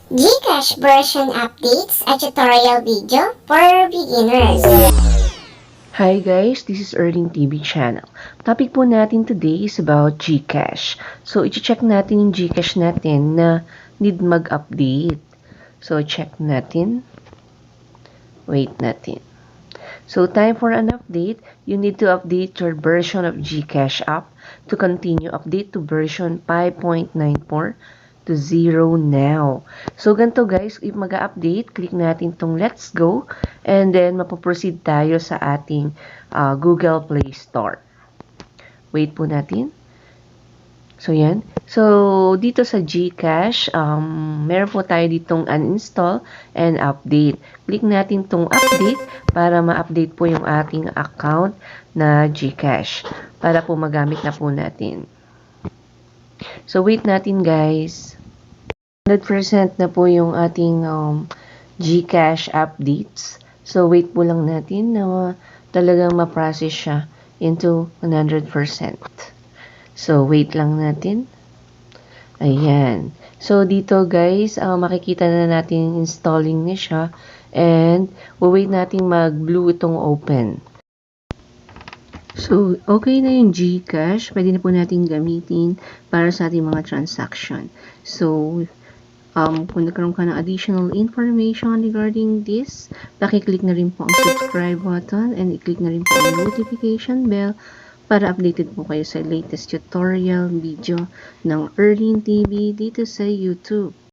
GCash version updates, a tutorial video for beginners. Hi guys, this is Erling TV channel. Topic po natin today is about GCash. So, i-check natin yung GCash natin na need mag-update. So, check natin. Wait natin. So, time for an update. You need to update your version of GCash app to continue update to version 5.94 to 0 now. So, ganito guys, if mag-update, click natin tong let's go and then mapoproceed tayo sa ating Google Play Store. Wait po natin. So, yan. So, dito sa GCash, meron po tayo ditong uninstall and update. Click natin tong update para ma-update po yung ating account na GCash para po magamit na po natin. So, wait natin guys. 100% na po yung ating GCash updates. So, wait po lang natin na talagang ma-process siya into 100%. So, wait lang natin. Ayan. So, dito guys, makikita na natin installing na siya. And, wait natin mag-blue itong open. So, okay na yung GCash. Pwede na po natin gamitin para sa ating mga transaction. So, kung nagkaroon ka ng additional information regarding this, pakiclick na rin po ang subscribe button and i-click na rin po ang notification bell para updated po kayo sa latest tutorial video ng Erling TV dito sa YouTube.